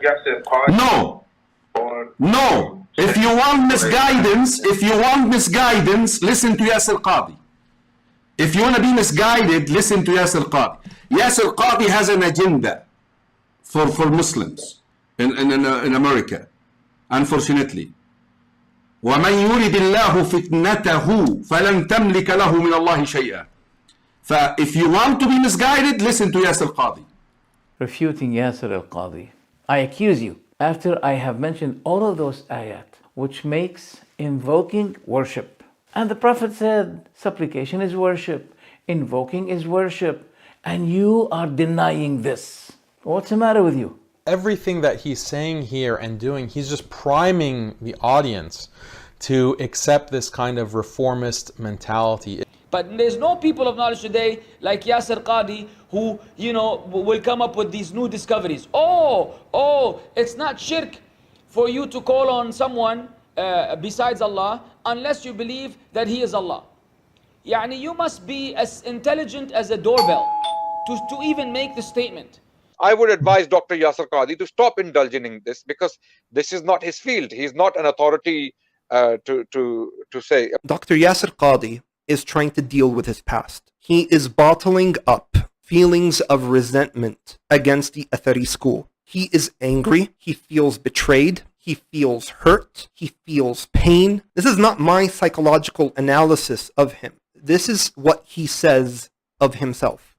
Yasir Qadhi? No. Or No. If you want misguidance, listen to Yasir Qadhi. If you want to be misguided, listen to Yasir Qadhi. Yasir Qadhi has an agenda for Muslims in America, unfortunately. وَمَنْ يُرِدِ اللَّهُ فِتْنَتَهُ فَلَنْ تَمْلِكَ لَهُ مِنَ اللَّهِ شَيْئًا. If you want to be misguided, listen to Yasir Qadhi. Refuting Yasir al-Qadhi. I accuse you, after I have mentioned all of those ayat, which makes invoking worship. And the Prophet said, supplication is worship, invoking is worship, and you are denying this. What's the matter with you? Everything that he's saying here and doing, he's just priming the audience to accept this kind of reformist mentality. But there's no people of knowledge today like Yasir Qadhi who, will come up with these new discoveries. Oh, it's not shirk for you to call on someone besides Allah unless you believe that He is Allah. Yani you must be as intelligent as a doorbell to even make the statement. I would advise Dr. Yasir Qadhi to stop indulging in this, because this is not his field. He's not an authority to say. Dr. Yasir Qadhi is trying to deal with his past. He is bottling up feelings of resentment against the Athari school. He is angry. He feels betrayed. He feels hurt. He feels pain. This is not my psychological analysis of him. This is what he says of himself.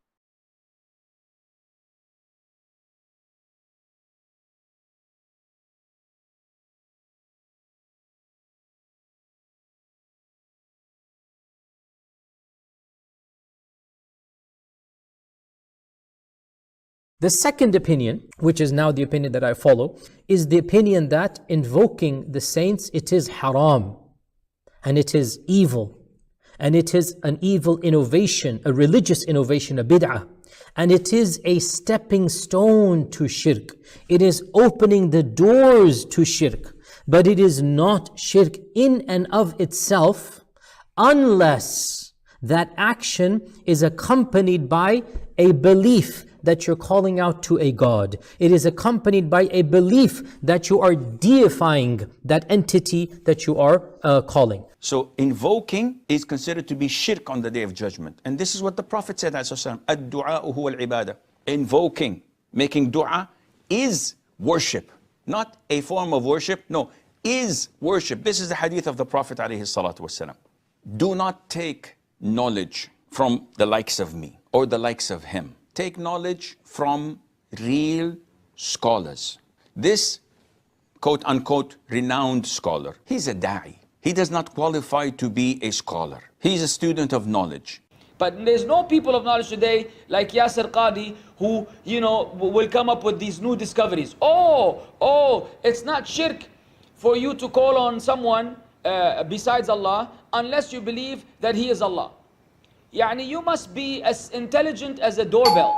The second opinion, which is now the opinion that I follow, is the opinion that invoking the saints, it is haram, and it is evil, and it is an evil innovation, a religious innovation, a bid'ah, and it is a stepping stone to shirk. It is opening the doors to shirk, but it is not shirk in and of itself unless that action is accompanied by a belief that you're calling out to a God. It is accompanied by a belief that you are deifying that entity that you are calling. So invoking is considered to be shirk on the Day of Judgment. And this is what the Prophet said, ad-du'a'u huwa al-ibadah. Invoking, making dua is worship. Not a form of worship, no, is worship. This is the hadith of the Prophet ﷺ. Do not take knowledge from the likes of me or the likes of him. Take knowledge from real scholars. This quote-unquote renowned scholar, he's a da'i. He does not qualify to be a scholar. He's a student of knowledge. But there's no people of knowledge today like Yasir Qadhi who, will come up with these new discoveries. Oh, it's not shirk for you to call on someone besides Allah unless you believe that He is Allah. Yani you must be as intelligent as a doorbell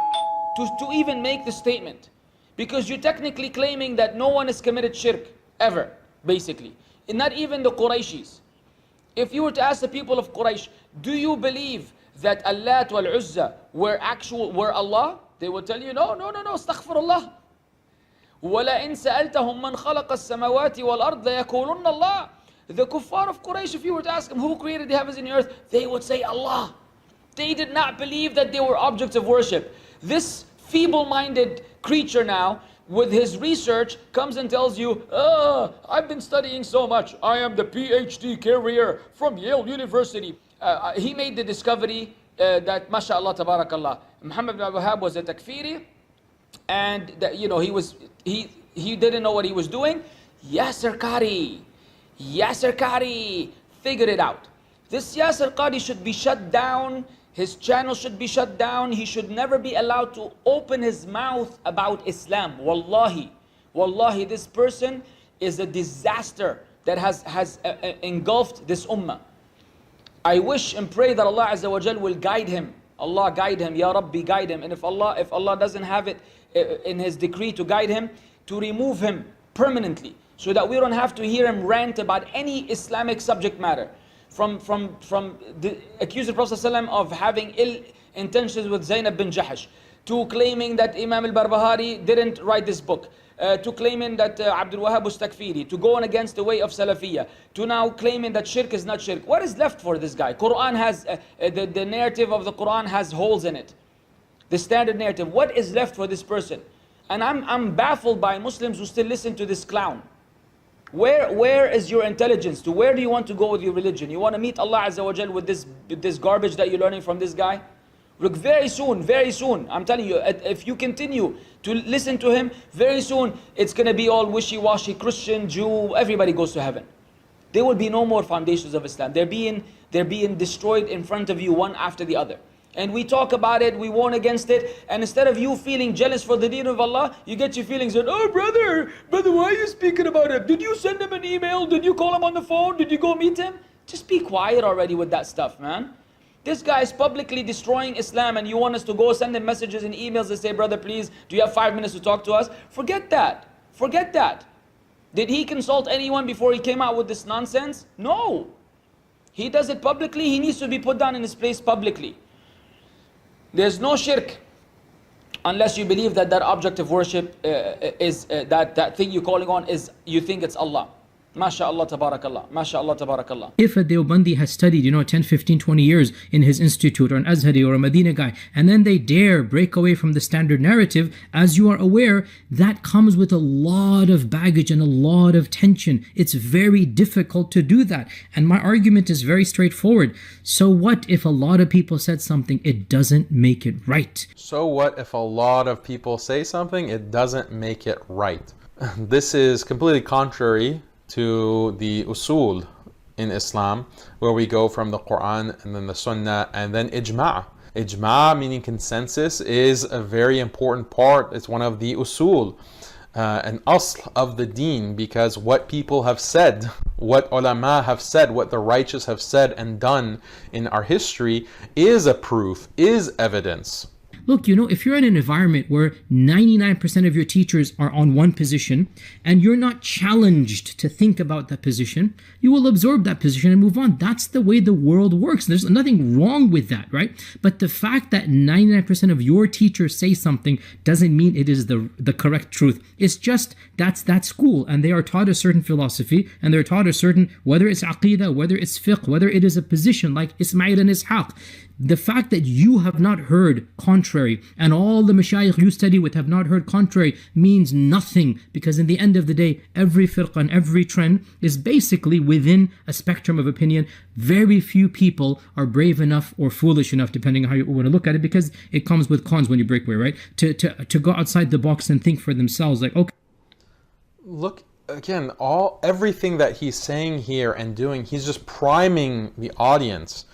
to even make the statement, because you're technically claiming that no one has committed shirk ever, basically, and not even the Qurayshis. If you were to ask the people of Quraysh, do you believe that Allat wal Uzza were Allah? They would tell you, no, astaghfirullah. وَلَئِن سَأَلْتَهُمْ مَنْ خَلَقَ السَّمَوَاتِ وَالْأَرْضَ لَيَقُولُنَّ اللَّهِ. The kuffar of Quraysh, if you were to ask them who created the heavens and the earth, they would say Allah. They did not believe that they were objects of worship. This feeble-minded creature now, with his research, comes and tells you, I've been studying so much. I am the PhD carrier from Yale University. He made the discovery that, mashallah, tabarakallah, Muhammad ibn Abdul Wahhab was a takfiri, and that, he didn't know what he was doing. Yasir Qadhi figured it out. This Yasir Qadhi should be shut down. His channel should be shut down. He should never be allowed to open his mouth about Islam. Wallahi, this person is a disaster that has engulfed this ummah. I wish and pray that Allah Azza wa Jal will guide him. Allah guide him, Ya Rabbi, guide him. And if Allah doesn't have it in His decree to guide him, to remove him permanently, so that we don't have to hear him rant about any Islamic subject matter. From accusing the Prophet ﷺ of having ill intentions with Zainab bin Jahash, to claiming that Imam al-Barbahari didn't write this book, to claiming that Abdul Wahhab was takfiri, to going against the way of Salafiyya, to now claiming that shirk is not shirk. What is left for this guy? Quran has, the narrative of the Quran has holes in it. The standard narrative. What is left for this person? And I'm baffled by Muslims who still listen to this clown. Where is your intelligence? To where do you want to go with your religion? You want to meet Allah Azza wa Jal with this garbage that you're learning from this guy? Look, very soon, I'm telling you, if you continue to listen to him, very soon it's going to be all wishy-washy, Christian, Jew, everybody goes to heaven. There will be no more foundations of Islam. They're being destroyed in front of you, one after the other. And we talk about it, we warn against it, and instead of you feeling jealous for the deen of Allah, you get your feelings that, oh brother, why are you speaking about it? Did you send him an email? Did you call him on the phone? Did you go meet him? Just be quiet already with that stuff, man. This guy is publicly destroying Islam and you want us to go send him messages and emails and say, brother, please, do you have 5 minutes to talk to us? Forget that. Forget that. Did he consult anyone before he came out with this nonsense? No. He does it publicly. He needs to be put down in his place publicly. There's no shirk unless you believe that that object of worship is that thing you're calling on is, you think it's Allah. MashaAllah, tabarakallah. MashaAllah, tabarakallah. If a Deobandi has studied, 10, 15, 20 years in his institute, or an Azhari or a Medina guy, and then they dare break away from the standard narrative, as you are aware, that comes with a lot of baggage and a lot of tension. It's very difficult to do that. And my argument is very straightforward. So what if a lot of people said something? It doesn't make it right. So what if a lot of people say something? It doesn't make it right. This is completely contrary to the usul in Islam, where we go from the Quran and then the Sunnah and then ijma'. Ijma', meaning consensus, is a very important part. It's one of the usul, an asl of the deen, because what people have said, what ulama have said, what the righteous have said and done in our history is a proof, is evidence. Look, if you're in an environment where 99% of your teachers are on one position and you're not challenged to think about that position, you will absorb that position and move on. That's the way the world works. There's nothing wrong with that, right? But the fact that 99% of your teachers say something doesn't mean it is the correct truth. It's just that's that school, and they are taught a certain philosophy, and they're taught a certain, whether it's Aqeedah, whether it's fiqh, whether it is a position like Ismail and Ishaq. The fact that you have not heard contrary and all the mashayikh you study with have not heard contrary means nothing, because in the end of the day, every firqa and every trend is basically within a spectrum of opinion. Very few people are brave enough or foolish enough, depending on how you want to look at it, because it comes with cons when you break away, right? To go outside the box and think for themselves, like, okay. Look, again, everything that he's saying here and doing, he's just priming the audience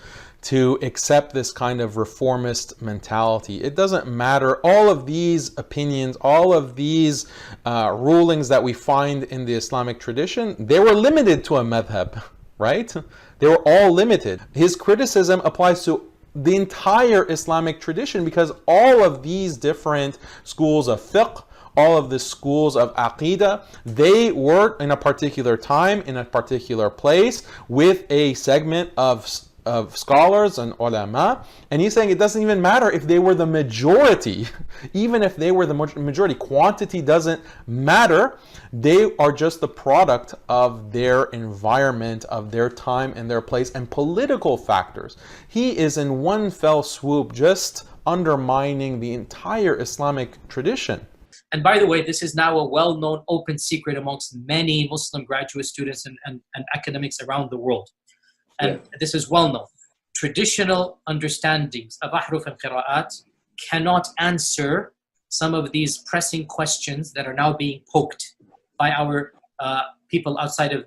to accept this kind of reformist mentality. It doesn't matter. All of these opinions, all of these rulings that we find in the Islamic tradition, they were limited to a madhab, right? They were all limited. His criticism applies to the entire Islamic tradition, because all of these different schools of fiqh, all of the schools of Aqeedah, they work in a particular time, in a particular place, with a segment of scholars and ulama, and he's saying it doesn't even matter if they were the majority. Even if they were the majority, quantity doesn't matter. They are just the product of their environment, of their time and their place, and political factors. He is in one fell swoop just undermining the entire Islamic tradition. And by the way, this is now a well-known open secret amongst many Muslim graduate students and academics around the world. And this is well known. Traditional understandings of ahruf and qira'at cannot answer some of these pressing questions that are now being poked by our people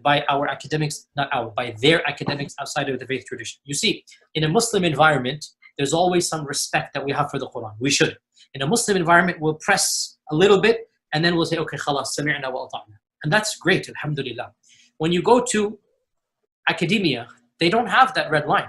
by our academics, by their academics outside of the faith tradition. You see, in a Muslim environment, there's always some respect that we have for the Quran. We should. In a Muslim environment, we'll press a little bit and then we'll say, okay, khalas, sami'na wa ata'na. And that's great, alhamdulillah. When you go to academia, they don't have that red line.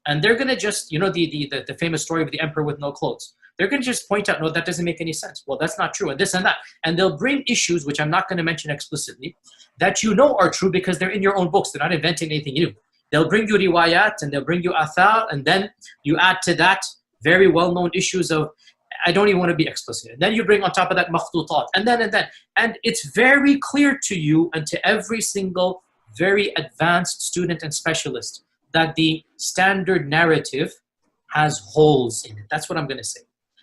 And they're going to just, the famous story of the emperor with no clothes. They're going to just point out, no, that doesn't make any sense. Well, that's not true, and this and that. And they'll bring issues, which I'm not going to mention explicitly, that are true because they're in your own books. They're not inventing anything new. They'll bring you riwayat, and they'll bring you athar, and then you add to that very well-known issues of I don't even want to be explicit. And then you bring on top of that makhtutat, and then. And it's very clear to you and to every single very advanced student and specialist that the standard narrative has holes in it. That's what I'm going to say.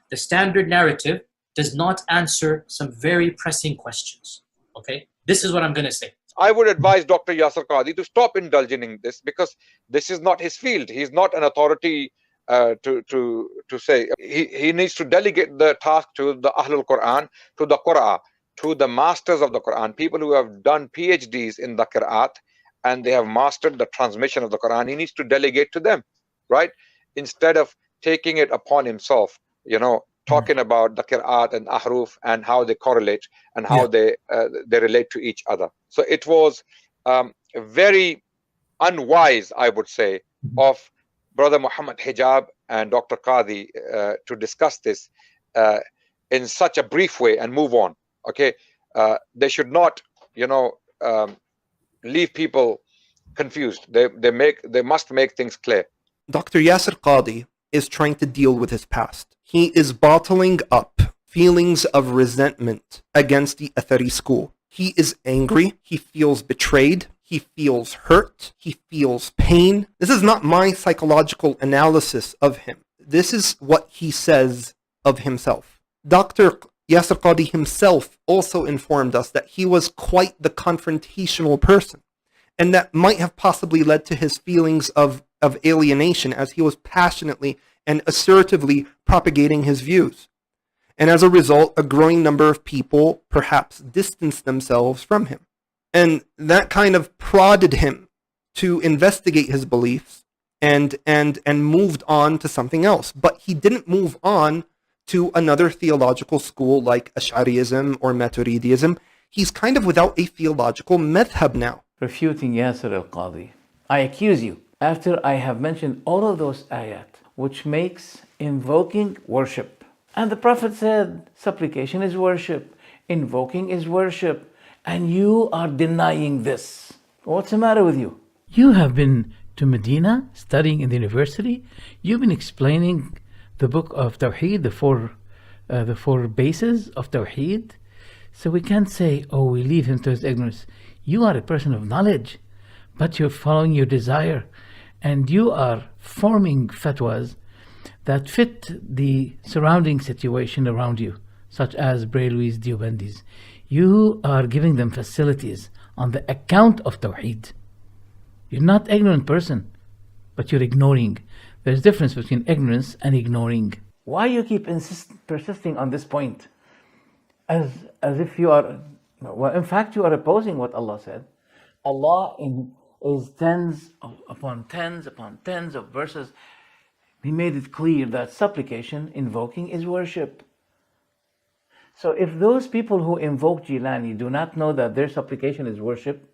The standard narrative does not answer some very pressing questions. Okay? This is what I'm going to say. I would advise Dr. Yasir Qadhi to stop indulging in this, because this is not his field. He's not an authority to say. He needs to delegate the task to the Ahlul Quran, to the Qur'an, to the masters of the Quran, people who have done PhDs in the Qira'at and they have mastered the transmission of the Quran. He needs to delegate to them, right? Instead of taking it upon himself, talking about the Qira'at and Ahruf and how they correlate and how they relate to each other. So it was very unwise, I would say, of Brother Muhammad Hijab and Dr. Qadhi to discuss this in such a brief way and move on. Okay, they should not, leave people confused. They must make things clear. Dr. Yasir Qadhi is trying to deal with his past. He is bottling up feelings of resentment against the Athari school. He is angry. He feels betrayed. He feels hurt. He feels pain. This is not my psychological analysis of him. This is what he says of himself. Dr. Yasir Qadhi himself also informed us that he was quite the confrontational person, and that might have possibly led to his feelings of alienation as he was passionately and assertively propagating his views. And as a result, a growing number of people perhaps distanced themselves from him. And that kind of prodded him to investigate his beliefs and moved on to something else. But he didn't move on to another theological school like Ash'ariism or Maturidiism. He's kind of without a theological madhab now. Refuting Yasir al-Qadhi. I accuse you, after I have mentioned all of those ayat, which makes invoking worship. And the Prophet said, supplication is worship, invoking is worship, and you are denying this. What's the matter with you? You have been to Medina, studying in the university. You've been explaining the book of Tawheed, the four bases of Tawheed. So we can't say, oh, we leave him to his ignorance. You are a person of knowledge, but you're following your desire, and you are forming fatwas that fit the surrounding situation around you, such as Brailwis, Deobandis. You are giving them facilities on the account of Tawheed. You're not an ignorant person, but you're ignoring. There's a difference between ignorance and ignoring. Why you keep persisting on this point? As if you are, well, in fact, you are opposing what Allah said. Allah is tens upon tens of verses. He made it clear that supplication, invoking, is worship. So if those people who invoke Jilani do not know that their supplication is worship,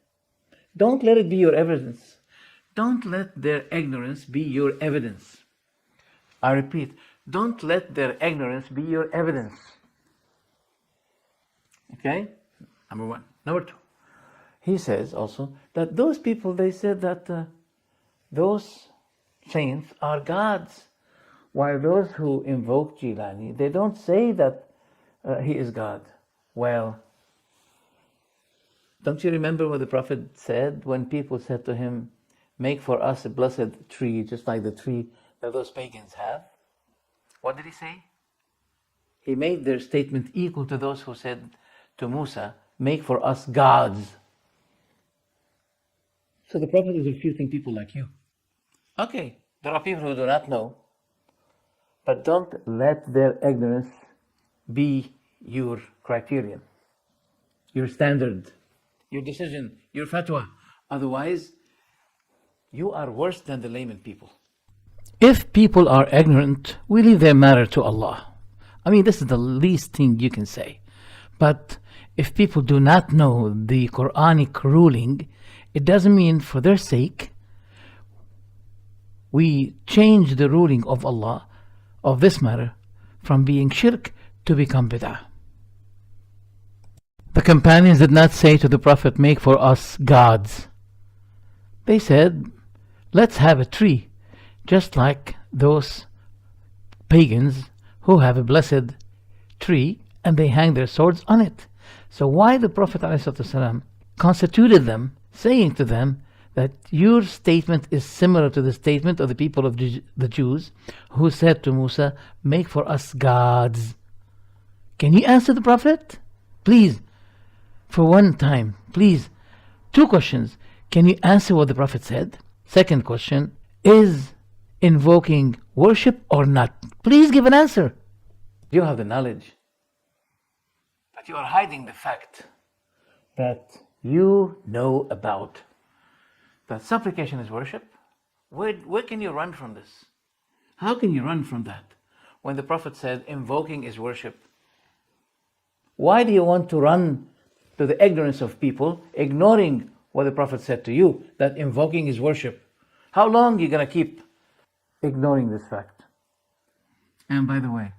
don't let it be your evidence. Don't let their ignorance be your evidence. I repeat, don't let their ignorance be your evidence. Okay? Number one. Number two, he says also that those people, they said that those saints are gods, while those who invoke Jilani, they don't say that he is God. Well, don't you remember what the Prophet said when people said to him, make for us a blessed tree, just like the tree that those pagans have? What did he say? He made their statement equal to those who said to Musa, make for us gods. So the Prophet is refuting people like you. Okay, there are people who do not know, but don't let their ignorance be your criterion, your standard, your decision, your fatwa. Otherwise, you are worse than the layman people. If people are ignorant, we leave their matter to Allah. I mean, this is the least thing you can say. But if people do not know the Quranic ruling, it doesn't mean for their sake we change the ruling of Allah of this matter from being shirk to become bid'ah. The companions did not say to the Prophet, make for us gods. They said, let's have a tree, just like those pagans who have a blessed tree and they hang their swords on it. So why the Prophet ﷺ constituted them, saying to them that your statement is similar to the statement of the people of the Jews who said to Musa, make for us gods. Can you answer the Prophet? Please, for one time, please. 2 questions. Can you answer what the Prophet said? Second question, is invoking worship or not? Please give an answer. You have the knowledge, but you are hiding the fact that you know about. That supplication is worship. Where can you run from this? How can you run from that? When the Prophet said invoking is worship. Why do you want to run to the ignorance of people, ignoring what the Prophet said to you, that invoking is worship? How long are you going to keep ignoring this fact? And by the way,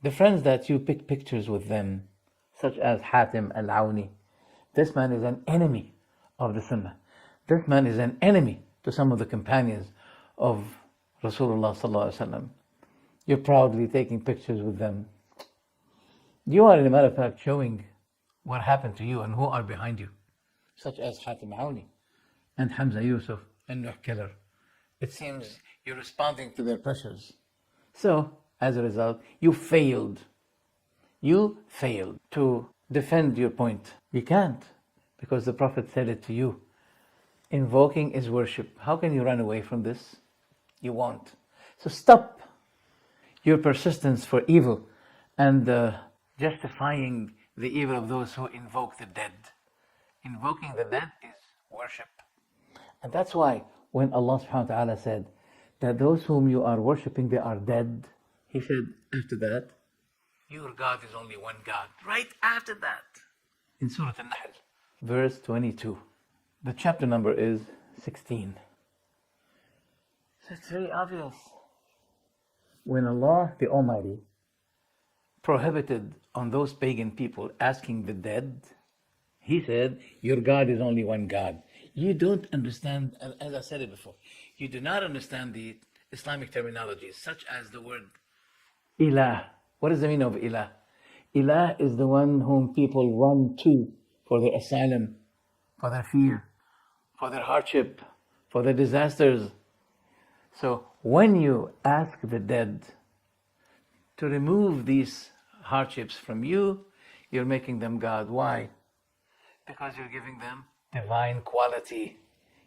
the friends that you pick pictures with them, such as Hatim al-Awni, this man is an enemy of the Sunnah. This man is an enemy to some of the companions of Rasulullah sallallahu alaihi wasallam. You're proudly taking pictures with them. You are, in a matter of fact, showing what happened to you and who are behind you, such as Hatim al-Awni and Hamza Yusuf and Nuh Killer. It seems you're responding to their pressures. So, as a result, you failed. You failed to defend your point. You can't, because the Prophet said it to you. Invoking is worship. How can you run away from this? You won't. So stop your persistence for evil and justifying the evil of those who invoke the dead. Invoking the dead is worship. And that's why when Allah subhanahu wa ta'ala said that those whom you are worshipping, they are dead, He said after that, your God is only one God. Right after that, in Surah Al-Nahl, verse 22. The chapter number is 16. So it's very obvious. When Allah the Almighty prohibited on those pagan people asking the dead, He said, your God is only one God. You don't understand, as I said it before, you do not understand the Islamic terminologies, such as the word Ilah. What is the meaning of Ilah? Ilah is the one whom people run to for their asylum, for their fear, for their hardship, for their disasters. So when you ask the dead to remove these hardships from you, you're making them God. Why? Because you're giving them divine quality.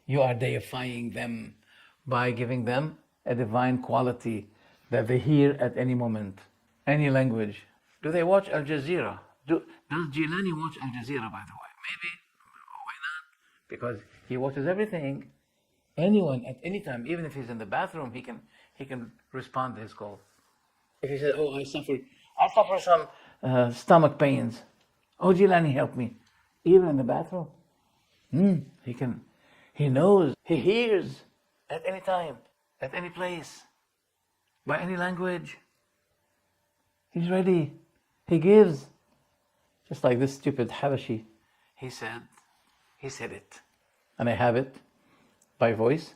You are deifying them by giving them a divine quality that they hear at any moment, any language. Do they watch Al Jazeera? Does Jilani watch Al Jazeera, by the way? Maybe. Why not? Because he watches everything. Anyone at any time, even if he's in the bathroom, he can respond to his call. If he says, "Oh, I suffer some stomach pains," "Oh, Jilani, help me," even in the bathroom, he knows, he hears at any time, at any place, by any language. He's ready. He gives. Just like this stupid Habashi, he said it, and I have it by voice.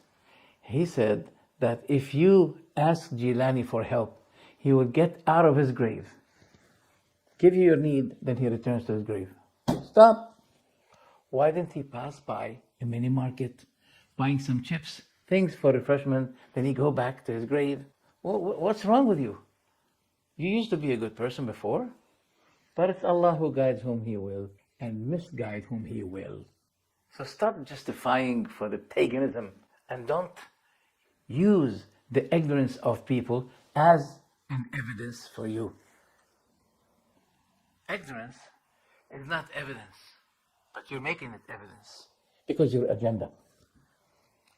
He said that if you ask Jilani for help, he will get out of his grave, give you your need, then he returns to his grave. Stop. Why didn't he pass by a mini market, buying some chips, things for refreshment, then he go back to his grave? What's wrong with you? You used to be a good person before, but it's Allah who guides whom He will and misguides whom He will. So stop justifying for the paganism and don't use the ignorance of people as an evidence for you. Ignorance is not evidence, but you're making it evidence because your agenda.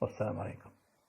Wassalamu alaikum.